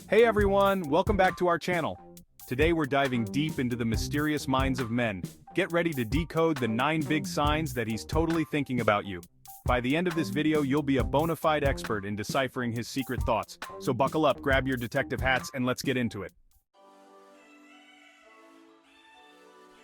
Hey everyone, welcome back to our channel. Today we're diving deep into the mysterious minds of men. Get ready to decode the 9 big signs that he's totally thinking about you. By the end of this video, you'll be a bona fide expert in deciphering his secret thoughts. So buckle up, grab your detective hats, and let's get into it.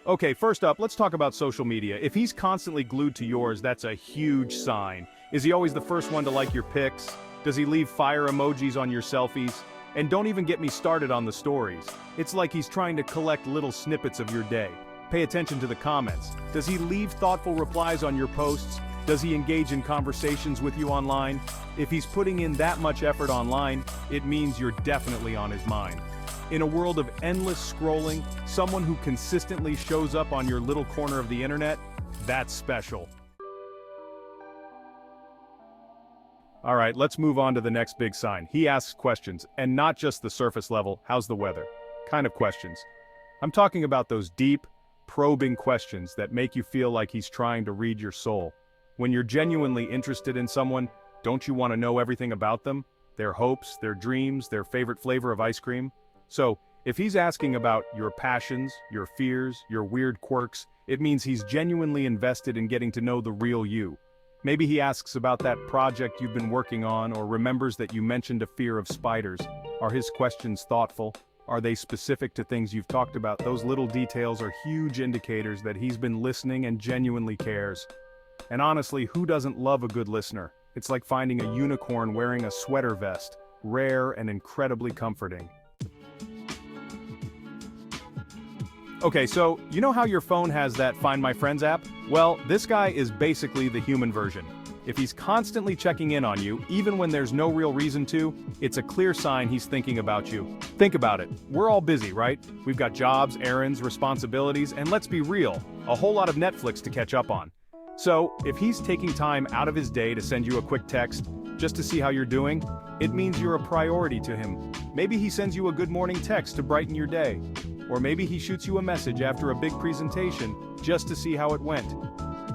Okay, first up, let's talk about social media. If he's constantly glued to yours, that's a huge sign. Is he always the first one to like your pics? Does he leave fire emojis on your selfies? And don't even get me started on the stories. It's like he's trying to collect little snippets of your day. Pay attention to the comments. Does he leave thoughtful replies on your posts? Does he engage in conversations with you online? If he's putting in that much effort online, it means you're definitely on his mind. In a world of endless scrolling, someone who consistently shows up on your little corner of the internet, that's special. All right, let's move on to the next big sign. He asks questions, and not just the surface level, how's the weather kind of questions. I'm talking about those deep, probing questions that make you feel like he's trying to read your soul. When you're genuinely interested in someone, don't you want to know everything about them? Their hopes, their dreams, their favorite flavor of ice cream? So, if he's asking about your passions, your fears, your weird quirks, it means he's genuinely invested in getting to know the real you. Maybe he asks about that project you've been working on or remembers that you mentioned a fear of spiders. Are his questions thoughtful? Are they specific to things you've talked about? Those little details are huge indicators that he's been listening and genuinely cares. And honestly, who doesn't love a good listener? It's like finding a unicorn wearing a sweater vest, rare and incredibly comforting. Okay, so you know how your phone has that Find My Friends app? Well, this guy is basically the human version. If he's constantly checking in on you, even when there's no real reason to, it's a clear sign he's thinking about you. Think about it. We're all busy, right? We've got jobs, errands, responsibilities, and let's be real, a whole lot of Netflix to catch up on. So, if he's taking time out of his day to send you a quick text, just to see how you're doing, it means you're a priority to him. Maybe he sends you a good morning text to brighten your day. Or maybe he shoots you a message after a big presentation, just to see how it went.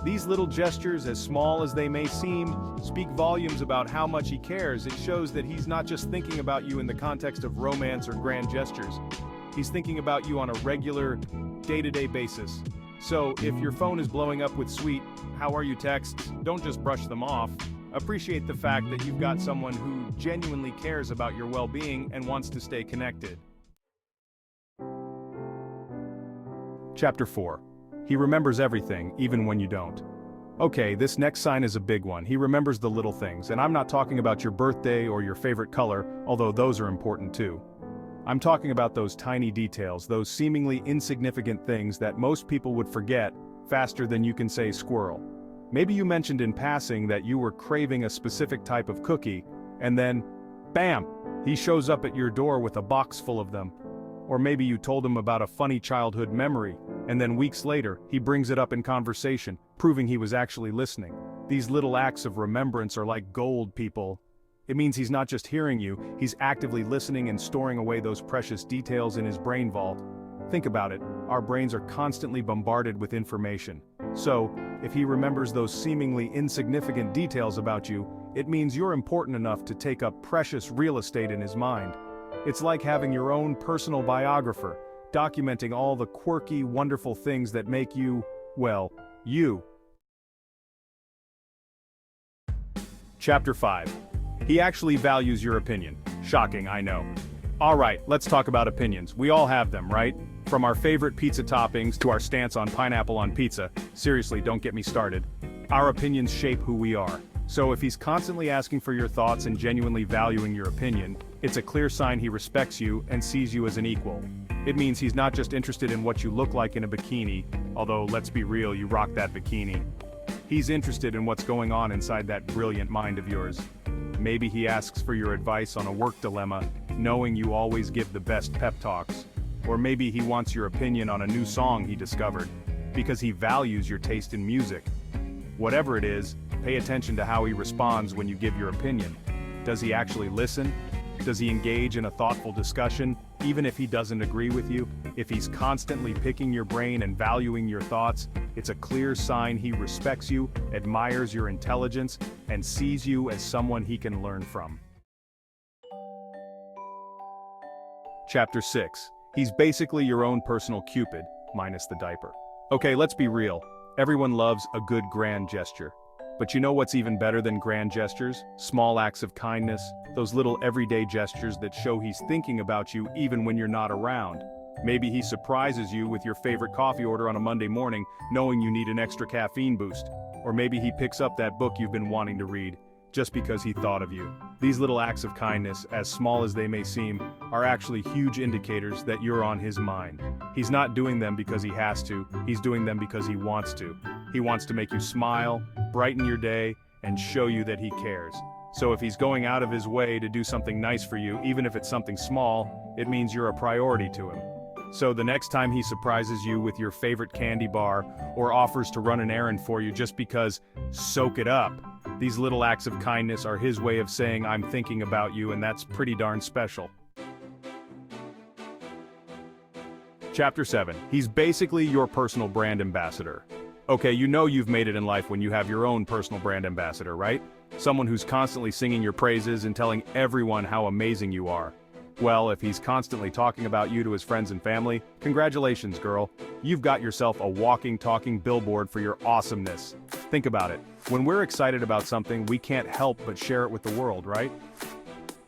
These little gestures, as small as they may seem, speak volumes about how much he cares. It shows that he's not just thinking about you in the context of romance or grand gestures. He's thinking about you on a regular, day-to-day basis. So, if your phone is blowing up with sweet, "How are you?" texts, don't just brush them off. Appreciate the fact that you've got someone who genuinely cares about your well-being and wants to stay connected. Chapter 4. He remembers everything, even when you don't. Okay, this next sign is a big one. He remembers the little things, and I'm not talking about your birthday or your favorite color, although those are important too. I'm talking about those tiny details, those seemingly insignificant things that most people would forget faster than you can say squirrel. Maybe you mentioned in passing that you were craving a specific type of cookie, and then, bam, he shows up at your door with a box full of them. Or maybe you told him about a funny childhood memory, and then weeks later, he brings it up in conversation, proving he was actually listening. These little acts of remembrance are like gold, people. It means he's not just hearing you, he's actively listening and storing away those precious details in his brain vault. Think about it, our brains are constantly bombarded with information. So, if he remembers those seemingly insignificant details about you, it means you're important enough to take up precious real estate in his mind. It's like having your own personal biographer, documenting all the quirky, wonderful things that make you, well, you. Chapter 5. He actually values your opinion. Shocking, I know. Alright, let's talk about opinions. We all have them, right? From our favorite pizza toppings to our stance on pineapple on pizza. Seriously, don't get me started. Our opinions shape who we are. So if he's constantly asking for your thoughts and genuinely valuing your opinion, it's a clear sign he respects you and sees you as an equal. It means he's not just interested in what you look like in a bikini, although let's be real, you rock that bikini. He's interested in what's going on inside that brilliant mind of yours. Maybe he asks for your advice on a work dilemma, knowing you always give the best pep talks. Or maybe he wants your opinion on a new song he discovered, because he values your taste in music. Whatever it is, pay attention to how he responds when you give your opinion. Does he actually listen? Does he engage in a thoughtful discussion, even if he doesn't agree with you? If he's constantly picking your brain and valuing your thoughts, it's a clear sign he respects you, admires your intelligence, and sees you as someone he can learn from. Chapter 6. He's basically your own personal Cupid, minus the diaper. Okay, let's be real. Everyone loves a good grand gesture. But you know what's even better than grand gestures? Small acts of kindness, those little everyday gestures that show he's thinking about you even when you're not around. Maybe he surprises you with your favorite coffee order on a Monday morning, knowing you need an extra caffeine boost. Or maybe he picks up that book you've been wanting to read, just because he thought of you. These little acts of kindness, as small as they may seem, are actually huge indicators that you're on his mind. He's not doing them because he has to, he's doing them because he wants to. He wants to make you smile, brighten your day, and show you that he cares. So if he's going out of his way to do something nice for you, even if it's something small, it means you're a priority to him. So the next time he surprises you with your favorite candy bar or offers to run an errand for you just because, soak it up. These little acts of kindness are his way of saying I'm thinking about you, and that's pretty darn special. Chapter 7. He's basically your personal brand ambassador. Okay, you know you've made it in life when you have your own personal brand ambassador, right? Someone who's constantly singing your praises and telling everyone how amazing you are. Well, if he's constantly talking about you to his friends and family, congratulations, girl. You've got yourself a walking, talking billboard for your awesomeness. Think about it. When we're excited about something, we can't help but share it with the world, right?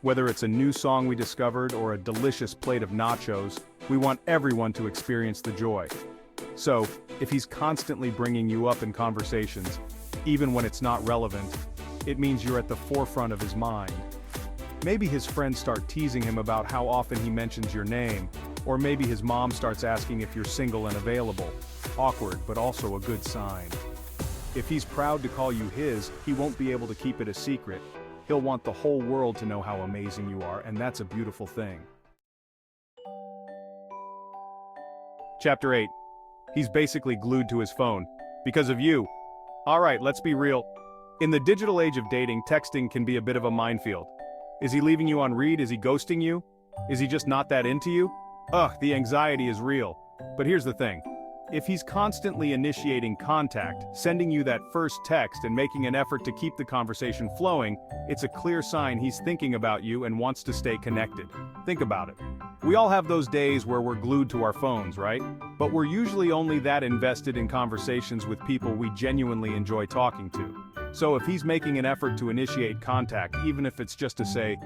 Whether it's a new song we discovered or a delicious plate of nachos, we want everyone to experience the joy. So, if he's constantly bringing you up in conversations, even when it's not relevant, it means you're at the forefront of his mind. Maybe his friends start teasing him about how often he mentions your name, or maybe his mom starts asking if you're single and available. Awkward, but also a good sign. If he's proud to call you his, he won't be able to keep it a secret. He'll want the whole world to know how amazing you are, and that's a beautiful thing. Chapter 8. He's basically glued to his phone. Because of you. Alright, let's be real. In the digital age of dating, texting can be a bit of a minefield. Is he leaving you on read? Is he ghosting you? Is he just not that into you? Ugh, the anxiety is real. But here's the thing. If he's constantly initiating contact, sending you that first text and making an effort to keep the conversation flowing, it's a clear sign he's thinking about you and wants to stay connected. Think about it. We all have those days where we're glued to our phones, right? But we're usually only that invested in conversations with people we genuinely enjoy talking to. So if he's making an effort to initiate contact, even if it's just to say,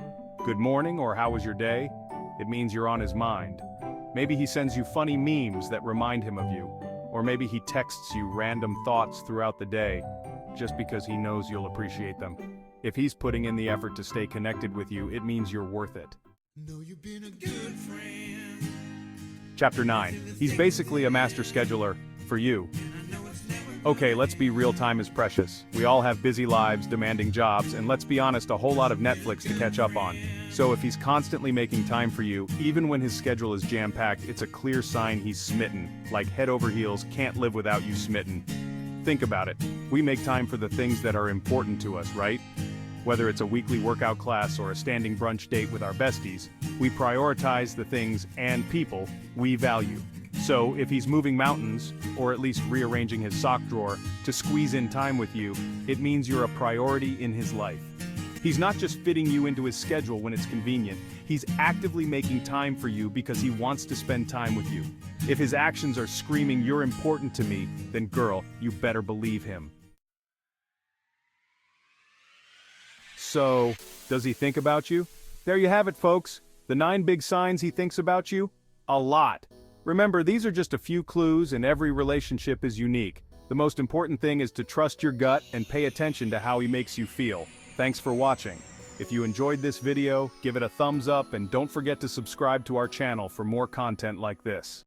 "Good morning" or "How was your day?" it means you're on his mind. Maybe he sends you funny memes that remind him of you, or maybe he texts you random thoughts throughout the day, just because he knows you'll appreciate them. If he's putting in the effort to stay connected with you, it means you're worth it. Know you've been a good friend. Chapter 9. He's basically a master scheduler, for you. Okay, let's be real, time is precious. We all have busy lives, demanding jobs, and let's be honest, a whole lot of Netflix to catch up on. So if he's constantly making time for you, even when his schedule is jam-packed, it's a clear sign he's smitten, like head over heels, can't live without you smitten. Think about it. We make time for the things that are important to us, right? Whether it's a weekly workout class or a standing brunch date with our besties, we prioritize the things and people we value. So if he's moving mountains, or at least rearranging his sock drawer, to squeeze in time with you, it means you're a priority in his life. He's not just fitting you into his schedule when it's convenient, he's actively making time for you because he wants to spend time with you. If his actions are screaming, "You're important to me," then girl, you better believe him. So, does he think about you? There you have it, folks. The 9 big signs he thinks about you? A lot. Remember, these are just a few clues, and every relationship is unique. The most important thing is to trust your gut and pay attention to how he makes you feel. Thanks for watching. If you enjoyed this video, give it a thumbs up and don't forget to subscribe to our channel for more content like this.